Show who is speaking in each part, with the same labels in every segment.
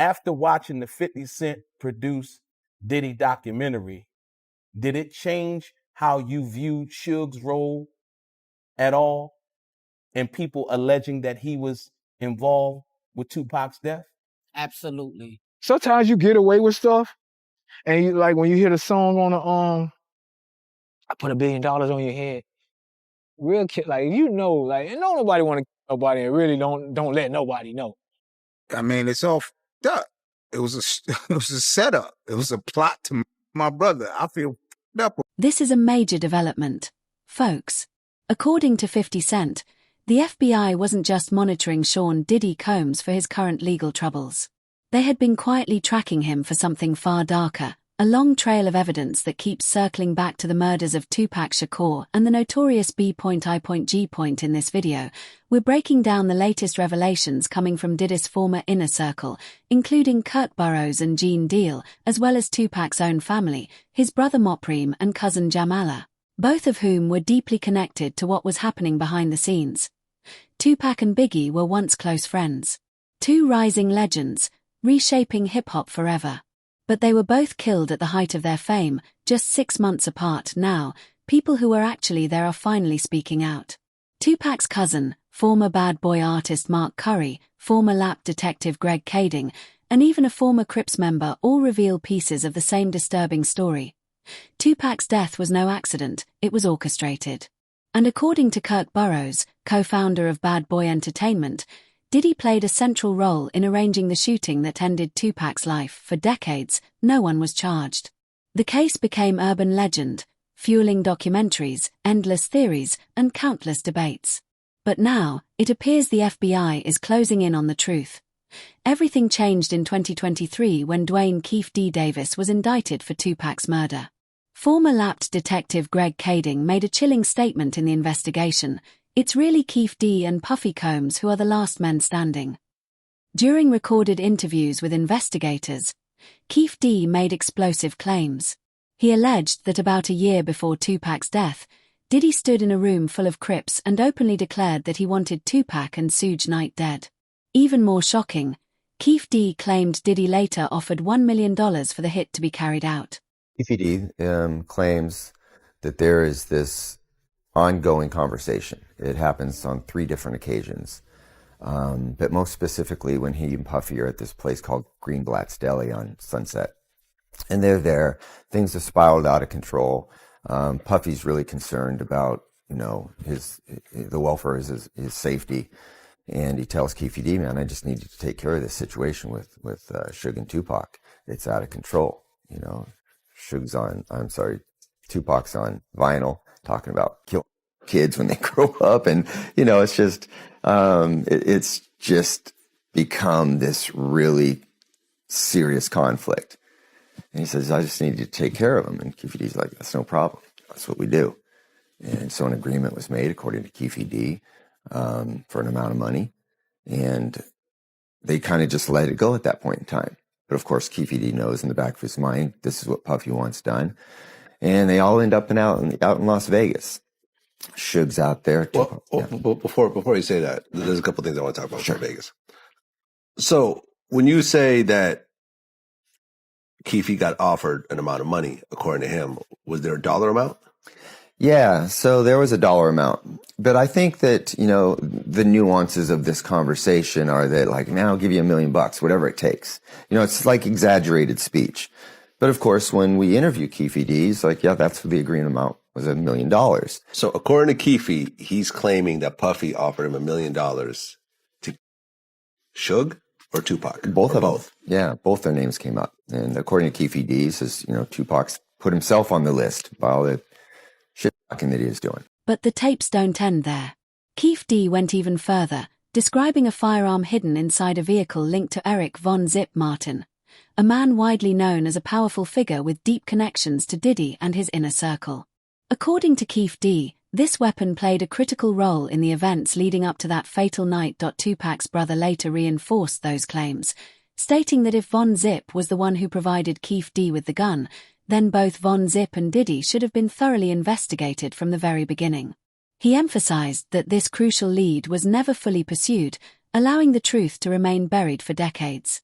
Speaker 1: After watching the 50 Cent produced Diddy documentary, did it change how you viewed Suge's role at all? And people alleging that he was involved with Tupac's death?
Speaker 2: Absolutely.
Speaker 3: Sometimes you get away with stuff, and you like when you hear the song on the I put $1 billion on your head. Real kid, like you know, like and don't nobody want to kill nobody, and really don't let nobody know.
Speaker 4: I mean, it's all f***ed up. It was a setup. It was a plot to my brother. I feel f***ed up.
Speaker 5: This is a major development, folks. According to 50 Cent, the FBI wasn't just monitoring Shawn Diddy Combs for his current legal troubles. They had been quietly tracking him for something far darker, a long trail of evidence that keeps circling back to the murders of Tupac Shakur and the notorious B.I.G. In this video, we're breaking down the latest revelations coming from Diddy's former inner circle, including Kurt Burrows and Gene Deal, as well as Tupac's own family, his brother Mopreme and cousin Jamala, both of whom were deeply connected to what was happening behind the scenes. Tupac and Biggie were once close friends. Two rising legends, reshaping hip-hop forever. But they were both killed at the height of their fame, just 6 months apart. Now, people who were actually there are finally speaking out. Tupac's cousin, former Bad Boy artist Mark Curry, former lap detective Greg Kading, and even a former Crips member all reveal pieces of the same disturbing story. Tupac's death was no accident, it was orchestrated. And according to Kurt Burrows, co-founder of Bad Boy Entertainment, Diddy played a central role in arranging the shooting that ended Tupac's life. For decades, no one was charged. The case became urban legend, fueling documentaries, endless theories, and countless debates. But now, it appears the FBI is closing in on the truth. Everything changed in 2023 when Dwayne Keefe D. Davis was indicted for Tupac's murder. Former lapped detective Greg Kading made a chilling statement in the investigation. It's really Keefe D. and Puffy Combs who are the last men standing. During recorded interviews with investigators, Keefe D. made explosive claims. He alleged that about a year before Tupac's death, Diddy stood in a room full of Crips and openly declared that he wanted Tupac and Suge Knight dead. Even more shocking, Keefe D. claimed Diddy later offered $1 million for the hit to be carried out.
Speaker 6: Keefe D. claims that there is this ongoing conversation. It happens on 3 different occasions, but most specifically when he and Puffy are at this place called Greenblatt's Deli on Sunset. And they're there. Things have spiraled out of control. Puffy's really concerned about, the welfare of his safety. And he tells Keefe D, man, I just need you to take care of this situation with Suge and Tupac. It's out of control. Tupac's on vinyl talking about killing kids when they grow up. And, it's just, it's just become this really serious conflict. And he says, I just need you to take care of him. And Keefe D's like, that's no problem. That's what we do. And so an agreement was made, according to Keefe D, for an amount of money. And they kind of just let it go at that point in time. But of course, Keefe D knows in the back of his mind, this is what Puffy wants done. And they all end up out in Las Vegas. Suge's out there.
Speaker 7: Before you say that, there's a couple things I want to talk about about Vegas. So when you say that Keefe got offered an amount of money, according to him, was there a dollar amount?
Speaker 6: Yeah, so there was a dollar amount. But I think that, the nuances of this conversation are that, like, man, I'll give you $1 million, whatever it takes. It's like exaggerated speech. But of course, when we interview Keefe D, he's like, yeah, that's what the agreement amount was, $1 million.
Speaker 7: So according to Keefe, he's claiming that Puffy offered him $1 million to Suge or Tupac?
Speaker 6: Both
Speaker 7: or
Speaker 6: of them.
Speaker 7: Both.
Speaker 6: Yeah, both their names came up. And according to Keefe D, he says, Tupac's put himself on the list by all the shit talking that he is doing.
Speaker 5: But the tapes don't end there. Keefe D went even further, describing a firearm hidden inside a vehicle linked to Eric Von Zip Martin, a man widely known as a powerful figure with deep connections to Diddy and his inner circle. According to Keefe D, this weapon played a critical role in the events leading up to that fatal night. Tupac's brother later reinforced those claims, stating that if Von Zip was the one who provided Keefe D with the gun, then both Von Zip and Diddy should have been thoroughly investigated from the very beginning. He emphasized that this crucial lead was never fully pursued, allowing the truth to remain buried for decades.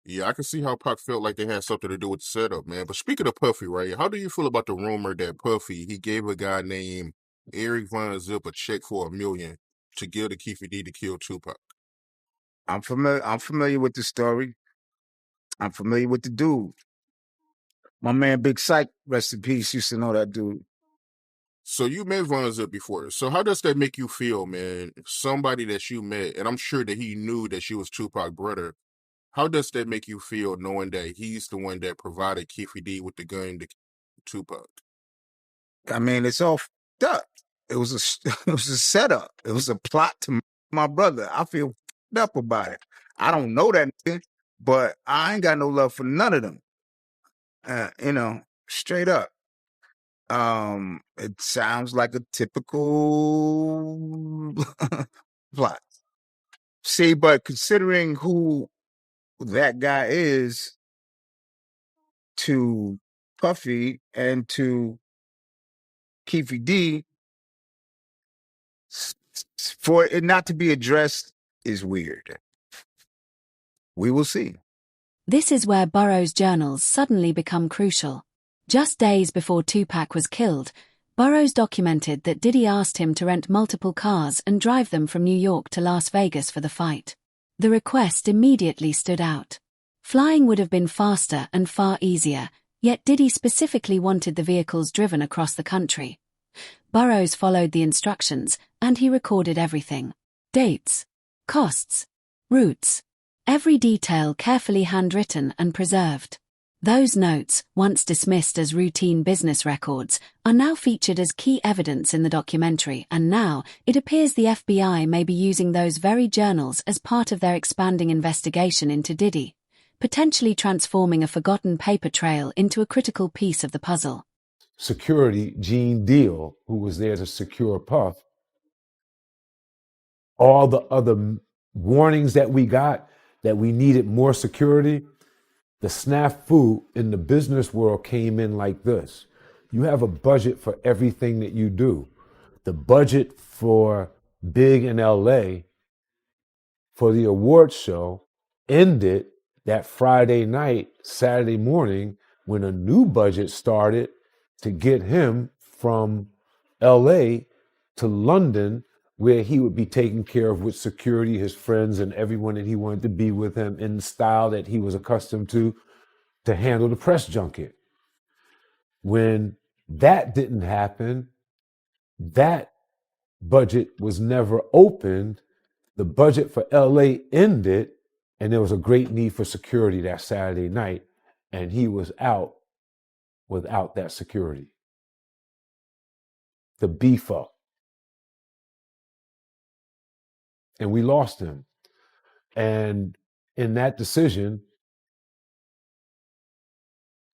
Speaker 2: Yeah, I can see how Pac felt like they had something to do with the setup, man. But speaking of Puffy, right? How do you feel about the rumor that Puffy he gave a guy named Eric Von Zip a check for $1 million to give to Keefe D to kill Tupac?
Speaker 4: I'm familiar. I'm familiar with the story. I'm familiar with the dude. My man Big Psych, rest in peace, used to know that dude.
Speaker 2: So you met Von Zip before. So how does that make you feel, man? Somebody that you met, and I'm sure that he knew that she was Tupac's brother. How does that make you feel knowing that he's the one that provided Keefe D with the gun to Tupac?
Speaker 4: I mean, it's all up. It was a it was a setup. It was a plot to my brother. I feel up about it. I don't know that, nigga, but I ain't got no love for none of them. Straight up. It sounds like a typical plot. See, but considering who that guy is to Puffy and to Keefe D, for it not to be addressed is weird. We will see.
Speaker 5: This is where Burroughs' journals suddenly become crucial. Just days before Tupac was killed, Burroughs documented that Diddy asked him to rent multiple cars and drive them from New York to Las Vegas for the fight. The request immediately stood out. Flying would have been faster and far easier, yet Diddy specifically wanted the vehicles driven across the country. Burroughs followed the instructions, and he recorded everything. Dates, costs, routes. Every detail carefully handwritten and preserved. Those notes, once dismissed as routine business records, are now featured as key evidence in the documentary, and now it appears the FBI may be using those very journals as part of their expanding investigation into Diddy, potentially transforming a forgotten paper trail into a critical piece of the puzzle.
Speaker 8: Security, Gene Deal, who was there to secure Puff, all the other warnings that we got that we needed more security, the snafu in the business world came in like this. You have a budget for everything that you do. The budget for Big in LA for the awards show ended that Friday night, Saturday morning, when a new budget started to get him from LA to London, where he would be taken care of with security, his friends, and everyone that he wanted to be with him in the style that he was accustomed to handle the press junket. When that didn't happen, that budget was never opened. The budget for LA ended, and there was a great need for security that Saturday night, and he was out without that security. The beef up. And we lost him. And in that decision,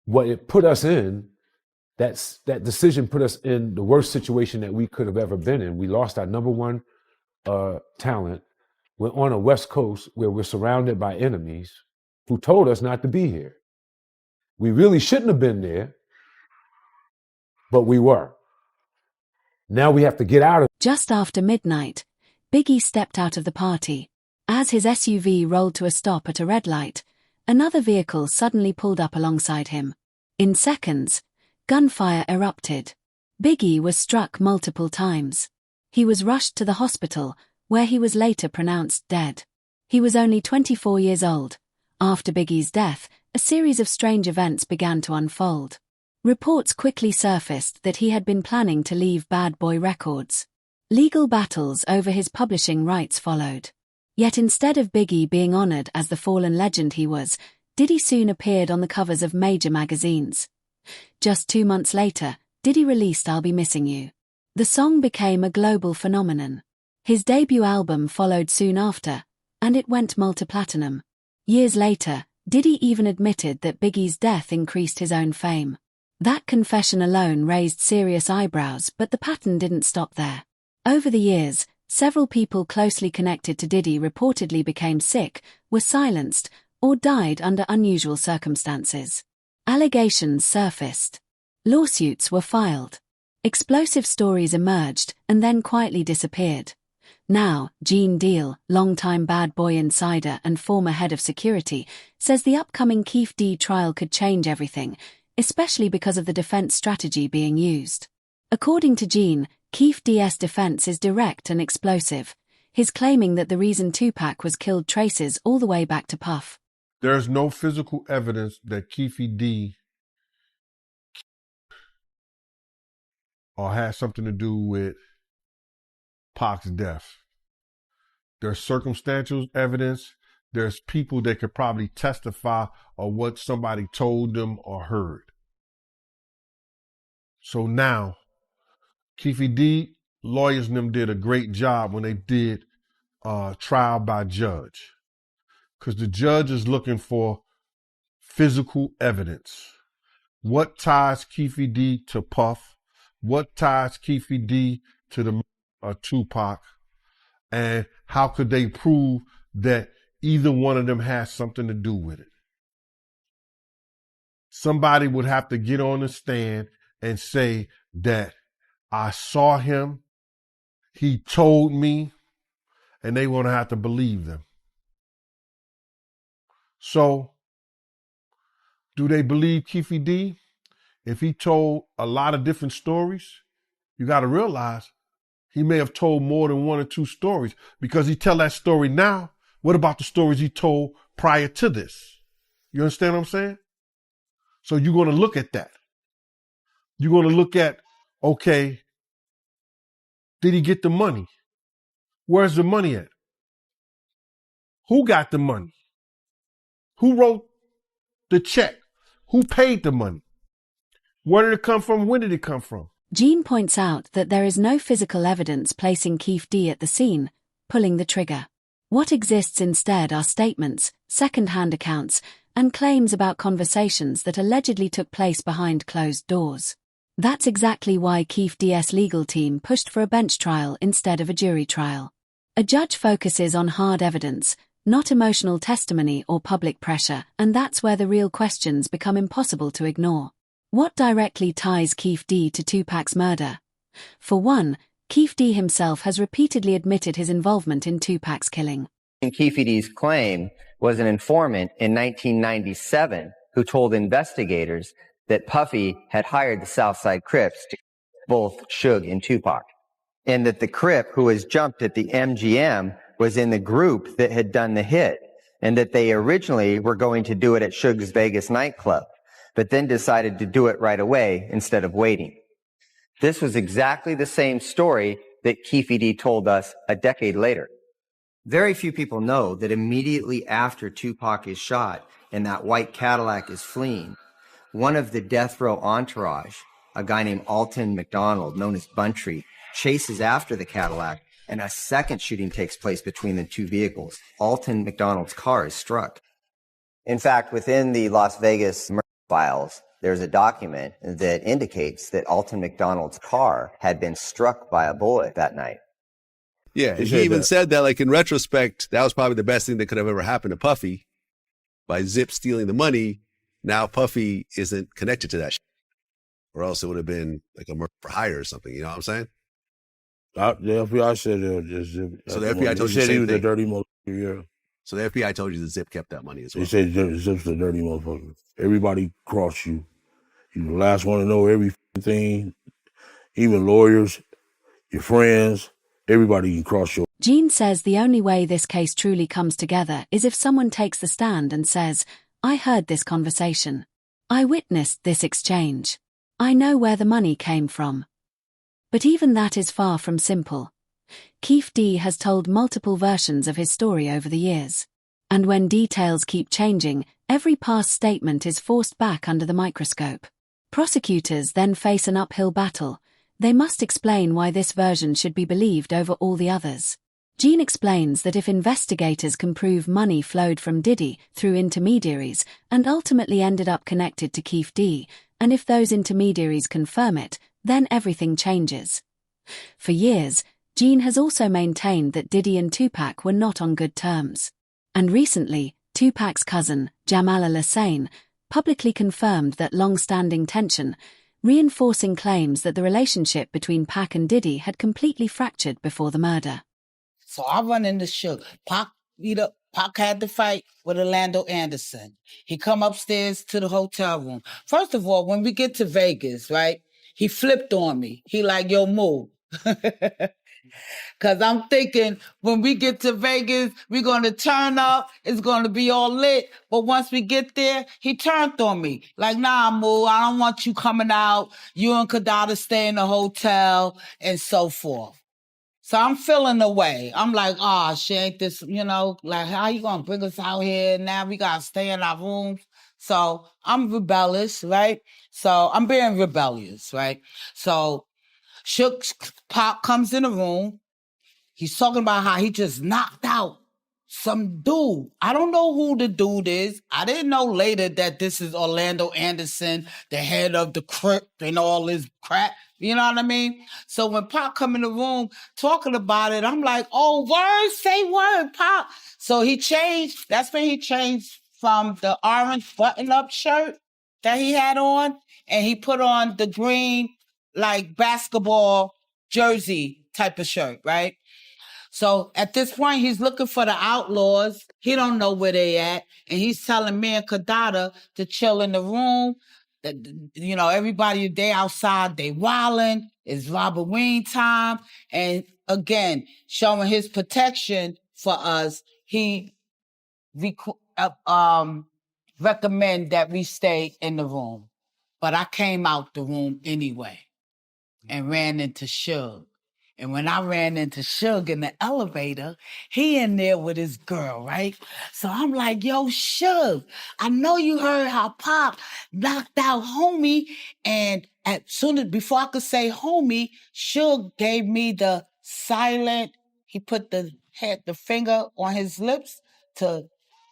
Speaker 8: what it put us in, that decision put us in the worst situation that we could have ever been in. We lost our number one talent. We're on a West Coast where we're surrounded by enemies who told us not to be here. We really shouldn't have been there, but we were. Now we have to get out of.
Speaker 5: Just after midnight, Biggie stepped out of the party. As his SUV rolled to a stop at a red light, another vehicle suddenly pulled up alongside him. In seconds, gunfire erupted. Biggie was struck multiple times. He was rushed to the hospital, where he was later pronounced dead. He was only 24 years old. After Biggie's death, a series of strange events began to unfold. Reports quickly surfaced that he had been planning to leave Bad Boy Records. Legal battles over his publishing rights followed. Yet instead of Biggie being honored as the fallen legend he was, Diddy soon appeared on the covers of major magazines. Just 2 months later, Diddy released I'll Be Missing You. The song became a global phenomenon. His debut album followed soon after, and it went multi-platinum. Years later, Diddy even admitted that Biggie's death increased his own fame. That confession alone raised serious eyebrows, but the pattern didn't stop there. Over the years, several people closely connected to Diddy reportedly became sick, were silenced, or died under unusual circumstances. Allegations surfaced. Lawsuits were filed. Explosive stories emerged and then quietly disappeared. Now, Gene Deal, longtime bad boy insider and former head of security, says the upcoming Keefe D trial could change everything, especially because of the defense strategy being used. According to Gene, Keefe D's defense is direct and explosive. His claiming that the reason Tupac was killed traces all the way back to Puff.
Speaker 9: There's no physical evidence that Keefe D had something to do with Pac's death. There's circumstantial evidence. There's people that could probably testify of what somebody told them or heard. So now, Keefe D, lawyers and them did a great job when they did trial by judge. Because the judge is looking for physical evidence. What ties Keefe D to Puff? What ties Keefe D to the Tupac? And how could they prove that either one of them has something to do with it? Somebody would have to get on the stand and say that I saw him, he told me, and they want to have to believe them. So, do they believe Keefe D? If he told a lot of different stories, you got to realize he may have told more than one or two stories, because he tell that story now. What about the stories he told prior to this? You understand what I'm saying? So you're going to look at that. You're going to look at, okay, did he get the money? Where's the money at? Who got the money? Who wrote the check? Who paid the money? Where did it come from? When did it come from?
Speaker 5: Gene points out that there is no physical evidence placing Keefe D at the scene, pulling the trigger. What exists instead are statements, second-hand accounts, and claims about conversations that allegedly took place behind closed doors. That's exactly why Keefe D's legal team pushed for a bench trial instead of a jury trial. A judge focuses on hard evidence, not emotional testimony or public pressure, and that's where the real questions become impossible to ignore. What directly ties Keefe D to Tupac's murder? For one, Keefe D himself has repeatedly admitted his involvement in Tupac's killing.
Speaker 10: Keefe D's claim was an informant in 1997 who told investigators that Puffy had hired the Southside Crips to kill both Suge and Tupac, and that the Crip who was jumped at the MGM was in the group that had done the hit, and that they originally were going to do it at Suge's Vegas nightclub, but then decided to do it right away instead of waiting. This was exactly the same story that Keefe D told us a decade later. Very few people know that immediately after Tupac is shot and that white Cadillac is fleeing, one of the death row entourage, a guy named Alton McDonald, known as Buntree, chases after the Cadillac, and a second shooting takes place between the two vehicles. Alton McDonald's car is struck. In fact, within the Las Vegas murder files, there's a document that indicates that Alton McDonald's car had been struck by a bullet that night.
Speaker 7: Yeah, and he even said that, like, in retrospect, that was probably the best thing that could have ever happened to Puffy. By Zip stealing the money, now Puffy isn't connected to that shit. Or else it would have been like a murder for hire or something, you know what I'm saying?
Speaker 11: The FBI said Zip.
Speaker 7: So the FBI told you the
Speaker 11: he
Speaker 7: same
Speaker 11: was
Speaker 7: thing.
Speaker 11: a dirty motherfucker, yeah.
Speaker 7: So the FBI told you that Zip kept that money as well.
Speaker 11: They said Zip's a dirty motherfucker. Everybody crossed you. You're the last one to know everything, even lawyers, your friends, everybody can cross your.
Speaker 5: Gene says the only way this case truly comes together is if someone takes the stand and says, I heard this conversation. I witnessed this exchange. I know where the money came from. But even that is far from simple. Keefe D has told multiple versions of his story over the years. And when details keep changing, every past statement is forced back under the microscope. Prosecutors then face an uphill battle. They must explain why this version should be believed over all the others. Gene explains that if investigators can prove money flowed from Diddy through intermediaries and ultimately ended up connected to Keefe D, and if those intermediaries confirm it, then everything changes. For years, Gene has also maintained that Diddy and Tupac were not on good terms. And recently, Tupac's cousin, Jamal Al-Hussein, publicly confirmed that long-standing tension, reinforcing claims that the relationship between Pac and Diddy had completely fractured before the murder.
Speaker 12: So I run into Suge. Pac had the fight with Orlando Anderson. He come upstairs to the hotel room. First of all, when we get to Vegas, right, he flipped on me. He like, yo, move. Because I'm thinking when we get to Vegas, we're going to turn up. It's going to be all lit. But once we get there, he turned on me. Like, nah, Moo, I don't want you coming out. You and Kadada stay in the hotel and so forth. So I'm feeling the way. I'm like, oh, shit, ain't this, like, how you going to bring us out here? Now we got to stay in our rooms. So I'm rebellious, right? So I'm being rebellious, right? So Shook Pop comes in the room. He's talking about how he just knocked out some dude. I don't know who the dude is. I didn't know later that this is Orlando Anderson, the head of the Crip and all this crap. You know what I mean? So when Pop come in the room talking about it, I'm like, oh, word, say word, Pop. So he changed. That's when he changed from the orange button-up shirt that he had on, and he put on the green, like, basketball jersey type of shirt, right? So at this point, he's looking for the outlaws. He don't know where they at. And he's telling me and Kadada to chill in the room. That, everybody, they outside, they wilding. It's Robert Wayne time. And again, showing his protection for us, he recommend that we stay in the room. But I came out the room anyway and ran into Suge. And when I ran into Suge in the elevator, he in there with his girl, right? So I'm like, yo, Suge, I know you heard how Pop knocked out homie. And before I could say homie, Suge gave me the silent, he put the finger on his lips to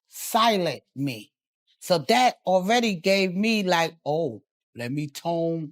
Speaker 12: silent me. So that already gave me like, oh, let me tone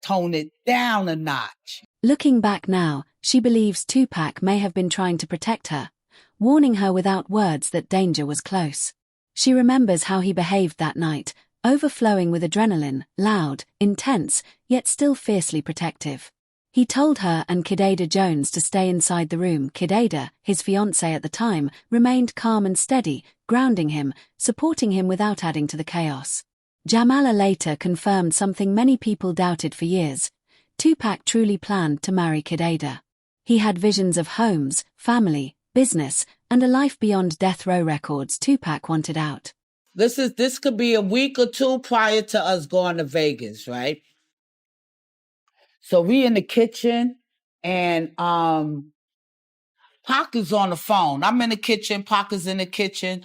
Speaker 12: it down a notch.
Speaker 5: Looking back now, she believes Tupac may have been trying to protect her, warning her without words that danger was close. She remembers how he behaved that night, overflowing with adrenaline, loud, intense, yet still fiercely protective. He told her and Kidada Jones to stay inside the room. Kidada, his fiancée at the time, remained calm and steady, grounding him, supporting him without adding to the chaos. Jamala later confirmed something many people doubted for years. Tupac truly planned to marry Kidada. He had visions of homes, family, business, and a life beyond death row records. Tupac wanted out.
Speaker 12: This could be a week or two prior to us going to Vegas, right? So we in the kitchen, and Pac is on the phone. I'm in the kitchen, Pac is in the kitchen,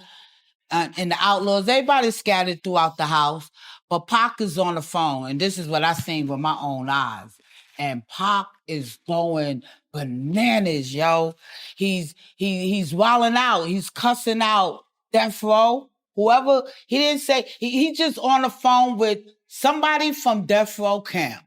Speaker 12: and the outlaws, everybody's scattered throughout the house, but Pac is on the phone, and this is what I seen with my own eyes. And Pac is going bananas, yo. He's wilding out. He's cussing out Death Row. Whoever, he didn't say, he just on the phone with somebody from Death Row camp.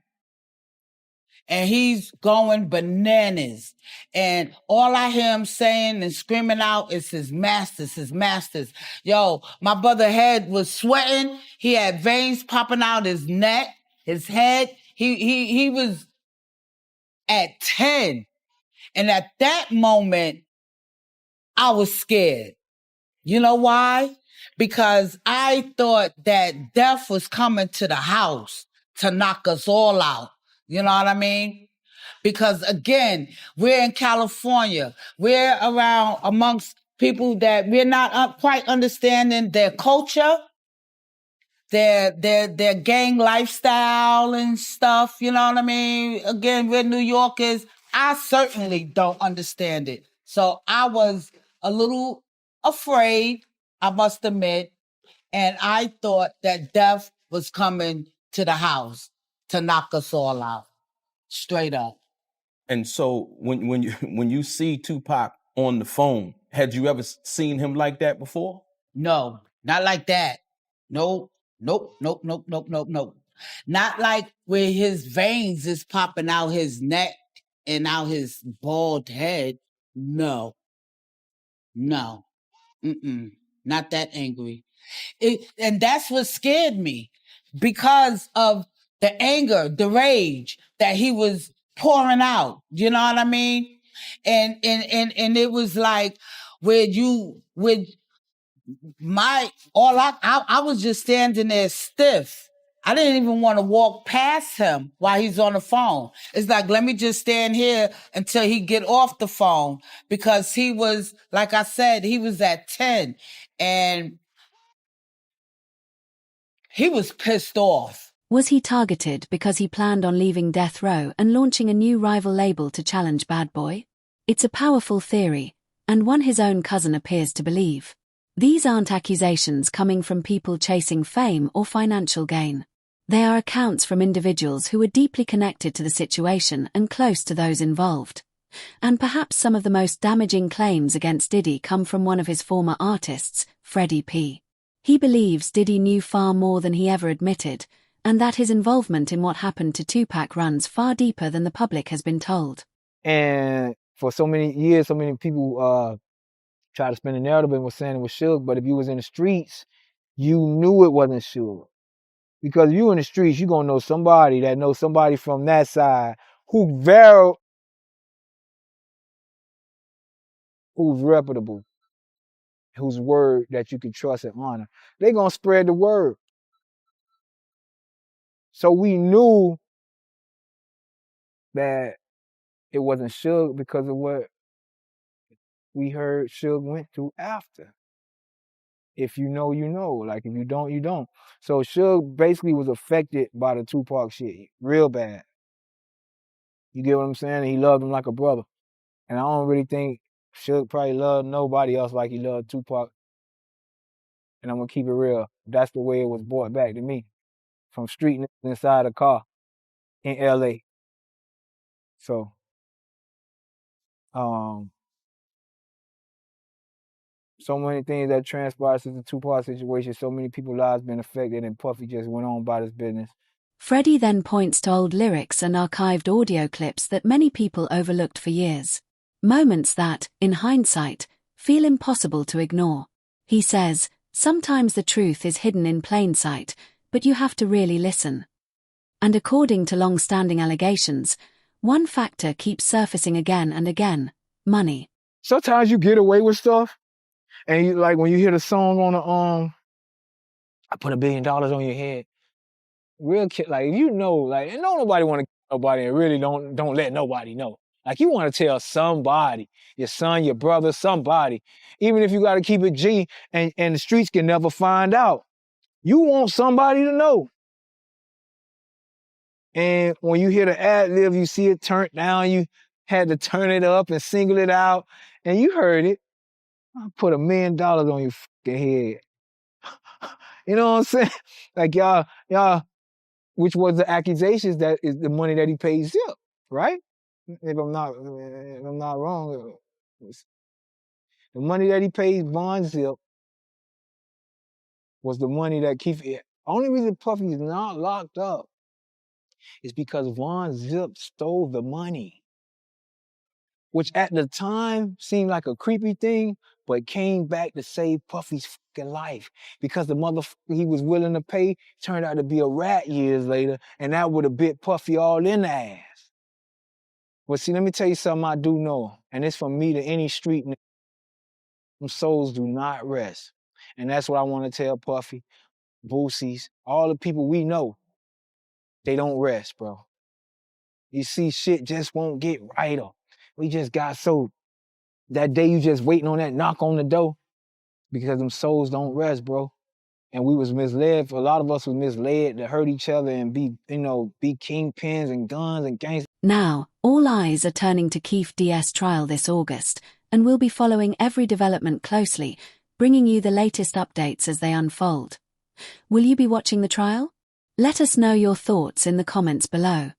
Speaker 12: And he's going bananas. And all I hear him saying and screaming out is his masters, his masters. Yo, my brother head was sweating. He had veins popping out his neck, his head. He was at 10. And at that moment, I was scared. You know why? Because I thought that death was coming to the house to knock us all out. You know what I mean? Because again, we're in California. We're around amongst people that we're not quite understanding their culture, their gang lifestyle and stuff. You know what I mean? Again, we're New Yorkers. I certainly don't understand it. So I was a little afraid, I must admit, and I thought that death was coming to the house to knock us all out, straight up.
Speaker 1: And so when you see Tupac on the phone, had you ever seen him like that before?
Speaker 12: No, not like that. Nope. Not like where his veins is popping out his neck and out his bald head. No. Not that angry. And that's what scared me, because of the anger, the rage that he was pouring out. You know what I mean? And it was like where you with I was just standing there stiff. I didn't even want to walk past him while he's on the phone. It's like, let me just stand here until he get off the phone, because he was, like I said, he was at 10 and he was pissed off.
Speaker 5: Was he targeted because he planned on leaving death row and launching a new rival label to challenge Bad Boy? It's a powerful theory, and one his own cousin appears to believe. These aren't accusations coming from people chasing fame or financial gain. They are accounts from individuals who are deeply connected to the situation and close to those involved. And perhaps some of the most damaging claims against Diddy come from one of his former artists, Freddie P. He believes Diddy knew far more than he ever admitted, and that his involvement in what happened to Tupac runs far deeper than the public has been told.
Speaker 3: And for so many years, so many people try to spin the narrative and was saying it was Suge, but if you was in the streets, you knew it wasn't Suge. Because if you in the streets, you're going to know somebody that knows somebody from that side who's reputable, whose word that you can trust and honor. They're going to spread the word. So we knew that it wasn't Suge because of what we heard Suge went through after. If you know, you know. Like, if you don't, you don't. So Suge basically was affected by the Tupac shit real bad. You get what I'm saying? And he loved him like a brother. And I don't really think Suge probably loved nobody else like he loved Tupac. And I'm going to keep it real. That's the way it was brought back to me. From street inside a car in L.A. So, so many things that transpired since the Tupac situation, so many people's lives been affected, and Puffy just went on about his business.
Speaker 5: Freddie then points to old lyrics and archived audio clips that many people overlooked for years. Moments that, in hindsight, feel impossible to ignore. He says, sometimes the truth is hidden in plain sight, but you have to really listen. And according to long-standing allegations, one factor keeps surfacing again and again: money.
Speaker 3: Sometimes you get away with stuff, and you, like when you hear the song on the I put $1 billion on your head. Real kid, like, if you know, like, and don't nobody want to kill nobody, and really don't let nobody know. Like, you want to tell somebody, your son, your brother, somebody, even if you got to keep it G, and the streets can never find out. You want somebody to know. And when you hear the ad-lib, you see it turned down, you had to turn it up and single it out, and you heard it. I put $1 million on your fucking head. You know what I'm saying? Like, y'all, which was the accusations that is the money that he paid Zip, right? If I'm not wrong, the money that he paid Von Zip was the money that Keith. Only reason Puffy is not locked up is because Von Zip stole the money, which at the time seemed like a creepy thing, but came back to save Puffy's fucking life, because the motherfucker he was willing to pay turned out to be a rat years later, and that would have bit Puffy all in the ass. Well, see, let me tell you something I do know, and it's from me to any street. Them souls do not rest. And that's what I want to tell Puffy, Boosie's, all the people we know. They don't rest, bro. You see, shit just won't get righter. We just got so, that day you just waiting on that knock on the door, because them souls don't rest, bro. And we was misled. A lot of us was misled to hurt each other and be kingpins and guns and gangs.
Speaker 5: Now, all eyes are turning to Keith DS' trial this August, and we'll be following every development closely, bringing you the latest updates as they unfold. Will you be watching the trial? Let us know your thoughts in the comments below.